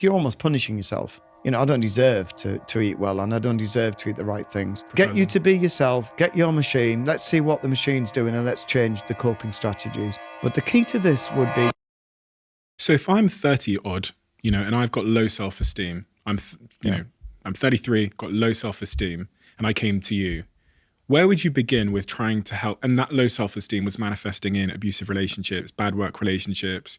You're almost punishing yourself. I don't deserve to eat well, and I don't deserve to eat the right things. Get you to be yourself, get your machine, let's see what the machine's doing, and let's change the coping strategies. But the key to this would be... So if I'm 30 odd, and I've got low self-esteem, I'm 33, got low self-esteem, and I came to you, where would you begin with trying to help? And that low self-esteem was manifesting in abusive relationships, bad work relationships,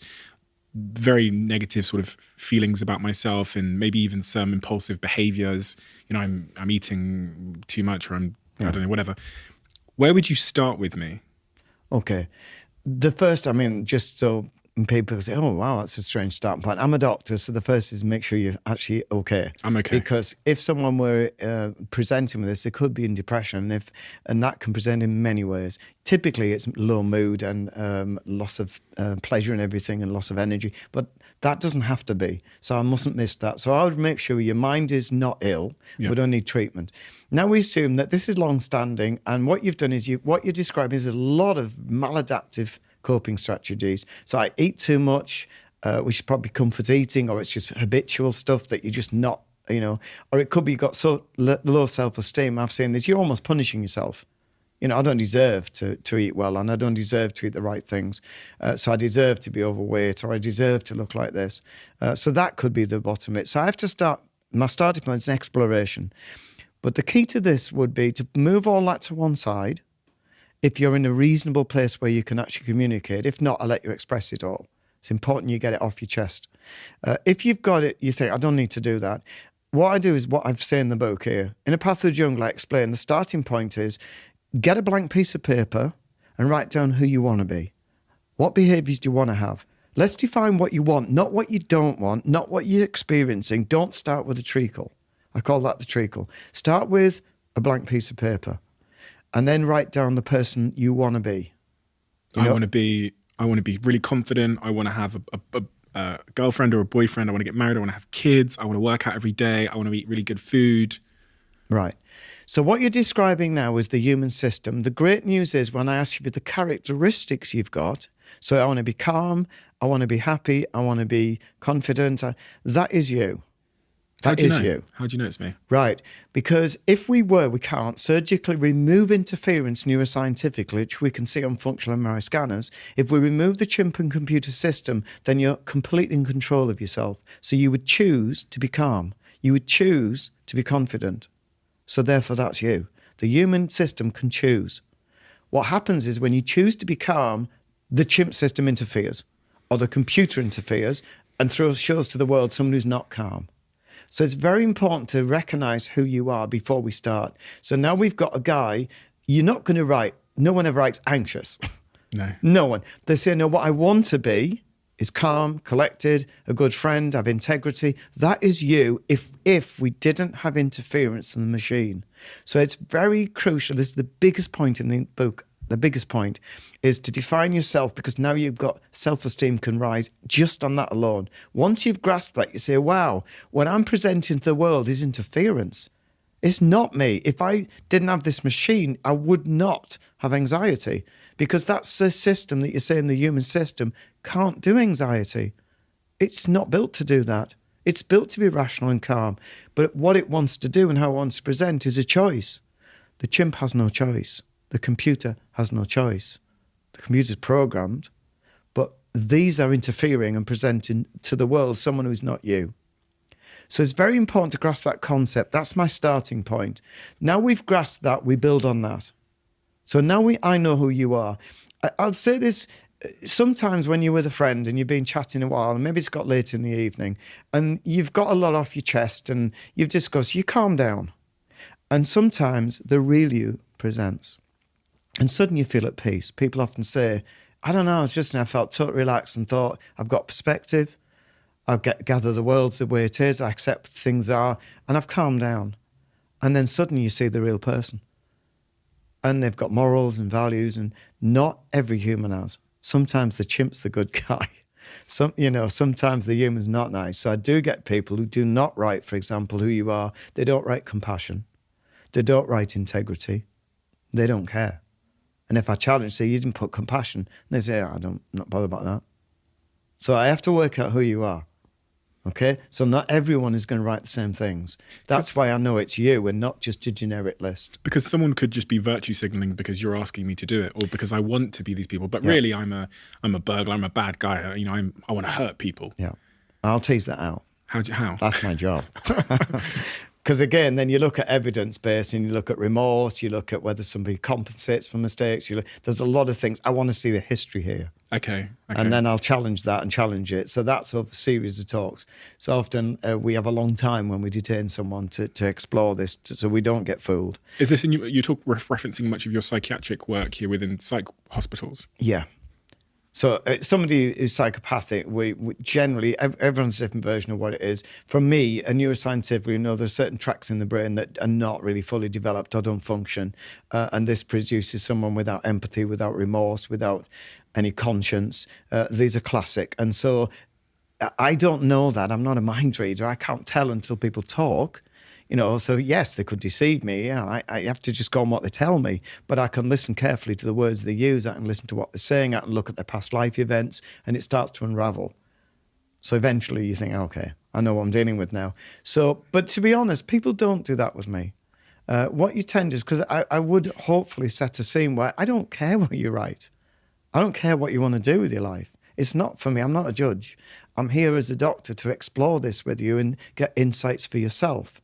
very negative sort of feelings about myself, and maybe even some impulsive behaviors. I'm eating too much, or I don't know, whatever. Where would you start with me? Okay. The first, just so people say, oh, wow, that's a strange starting point. I'm a doctor, so the first is make sure you're actually okay. I'm okay. Because if someone were presenting with this, they could be in depression, and that can present in many ways. Typically, it's low mood and loss of pleasure and everything, and loss of energy, but that doesn't have to be. So I mustn't miss that. So I would make sure your mind is not ill, but don't need treatment. Now we assume that this is long-standing, and what you've done is what you're describing is a lot of maladaptive coping strategies. So I eat too much, which is probably comfort eating, or it's just habitual stuff that you're just not, or it could be you've got so low self-esteem. I've seen this, you're almost punishing yourself. I don't deserve to eat well, and I don't deserve to eat the right things. So I deserve to be overweight, or I deserve to look like this. So that could be the bottom of it. So I have to my starting point is an exploration. But the key to this would be to move all that to one side. If you're in a reasonable place where you can actually communicate. If not, I'll let you express it all. It's important you get it off your chest. If you've got it, you think, I don't need to do that. What I do is what I've said in the book here. In A Path Through the Jungle, I explain the starting point is get a blank piece of paper and write down who you want to be. What behaviors do you want to have? Let's define what you want, not what you don't want, not what you're experiencing. Don't start with a treacle. I call that the treacle. Start with a blank piece of paper. And then write down the person you want to be. I want to be really confident. I want to have a girlfriend or a boyfriend. I want to get married. I want to have kids. I want to work out every day. I want to eat really good food. Right. So what you're describing now is the human system. The great news is when I ask you for the characteristics you've got, so I want to be calm, I want to be happy, I want to be confident, that is you. That is you. How do you know it's me? Right. Because if we can't surgically remove interference neuroscientifically, which we can see on functional MRI scanners. If we remove the chimp and computer system, then you're completely in control of yourself. So you would choose to be calm. You would choose to be confident. So therefore, that's you. The human system can choose. What happens is when you choose to be calm, the chimp system interferes, or the computer interferes and shows to the world someone who's not calm. So it's very important to recognize who you are before we start. So now we've got a guy, you're not going to write, no one ever writes anxious. No. No one. They say, no, what I want to be is calm, collected, a good friend, have integrity. That is you if we didn't have interference in the machine. So it's very crucial. This is the biggest point in the book. The biggest point is to define yourself, because now you've got self-esteem can rise just on that alone. Once you've grasped that, you say, wow, what I'm presenting to the world is interference. It's not me. If I didn't have this machine, I would not have anxiety, because that's the system that you're saying, the human system can't do anxiety. It's not built to do that. It's built to be rational and calm. But what it wants to do and how it wants to present is a choice. The chimp has no choice. The computer has no choice. The computer's programmed, but these are interfering and presenting to the world someone who's not you. So it's very important to grasp that concept. That's my starting point. Now we've grasped that, we build on that. So now I know who you are. I'll say this, sometimes when you're with a friend and you've been chatting a while, and maybe it's got late in the evening, and you've got a lot off your chest and you've discussed, you calm down. And sometimes the real you presents. And suddenly you feel at peace. People often say, I don't know, I felt totally relaxed and thought, I've got perspective. I've gather the world the way it is. I accept things are, and I've calmed down. And then suddenly you see the real person. And they've got morals and values, and not every human has. Sometimes the chimp's the good guy. Sometimes the human's not nice. So I do get people who do not write, for example, who you are. They don't write compassion. They don't write integrity. They don't care. And if I challenge, say, you didn't put compassion, and they say, I'm not bothered about that. So I have to work out who you are. Okay, so not everyone is going to write the same things. That's why I know it's you and not just a generic list. Because someone could just be virtue signaling because you're asking me to do it, or because I want to be these people. But really, I'm a burglar. I'm a bad guy. You know, I want to hurt people. Yeah, I'll tease that out. How? That's my job. Because again, then you look at evidence base and you look at remorse, you look at whether somebody compensates for mistakes. There's a lot of things. I want to see the history here. Okay. And then I'll challenge that and challenge it. So that's a series of talks. So often we have a long time when we detain someone to explore this, so we don't get fooled. Is this you talk referencing much of your psychiatric work here within psych hospitals? Yeah. So somebody who's psychopathic, we generally, everyone's a different version of what it is. For me, a neuroscientific, we know there's certain tracks in the brain that are not really fully developed or don't function. And this produces someone without empathy, without remorse, without any conscience. These are classic. And so I don't know that. I'm not a mind reader. I can't tell until people talk. You know, so yes, they could deceive me. Yeah, I have to just go on what they tell me, but I can listen carefully to the words they use. I can listen to what they're saying. I can look at their past life events, and it starts to unravel. So eventually you think, okay, I know what I'm dealing with now. So, but to be honest, people don't do that with me. What you tend is, because I would hopefully set a scene where I don't care what you write. I don't care what you want to do with your life. It's not for me. I'm not a judge. I'm here as a doctor to explore this with you and get insights for yourself.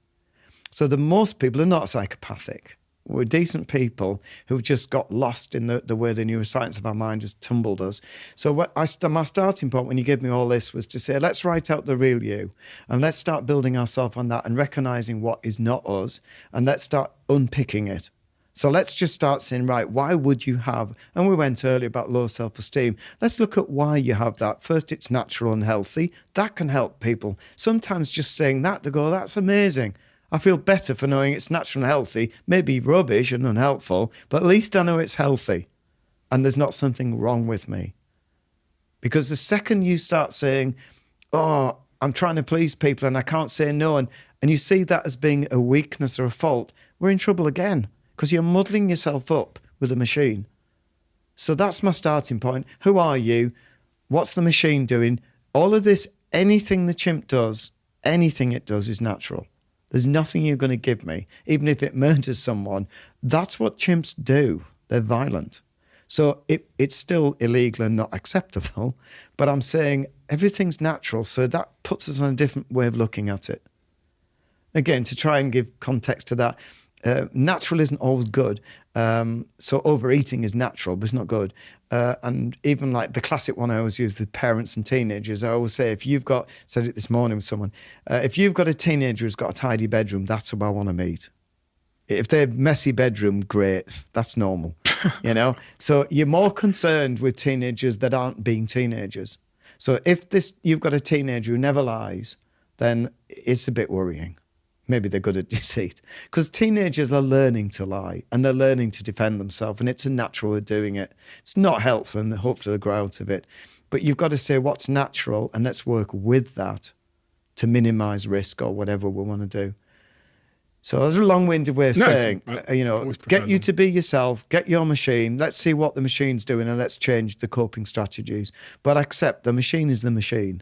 So the most people are not psychopathic. We're decent people who've just got lost in the way the neuroscience of our mind has tumbled us. So my starting point when you gave me all this was to say, let's write out the real you and let's start building ourselves on that and recognizing what is not us, and let's start unpicking it. So let's just start saying, right, why would you have, and we went earlier about low self-esteem. Let's look at why you have that. First, it's natural and healthy. That can help people. Sometimes just saying that, they go, that's amazing. I feel better for knowing it's natural and healthy, maybe rubbish and unhelpful, but at least I know it's healthy and there's not something wrong with me. Because the second you start saying, oh, I'm trying to please people and I can't say no, and you see that as being a weakness or a fault, we're in trouble again because you're muddling yourself up with a machine. So that's my starting point. Who are you? What's the machine doing? All of this, anything the chimp does, anything it does is natural. There's nothing you're going to give me, even if it murders someone. That's what chimps do. They're violent. So it's still illegal and not acceptable, but I'm saying everything's natural, so that puts us on a different way of looking at it. Again, to try and give context to that, natural isn't always good. So overeating is natural, but it's not good. And even like the classic one I always use with parents and teenagers, I always say, if you've got, said it this morning with someone, if you've got a teenager who's got a tidy bedroom, that's who I want to meet. If they're messy bedroom, great, that's normal, you know? So you're more concerned with teenagers that aren't being teenagers. So if you've got a teenager who never lies, then it's a bit worrying. Maybe they're good at deceit, because teenagers are learning to lie and they're learning to defend themselves, and it's a natural way of doing it. It's not helpful and hopefully they'll grow out of it, but you've got to say what's natural and let's work with that to minimize risk or whatever we want to do. So that's a long-winded way of saying, get you to be yourself, get your machine, let's see what the machine's doing and let's change the coping strategies. But accept the machine is the machine.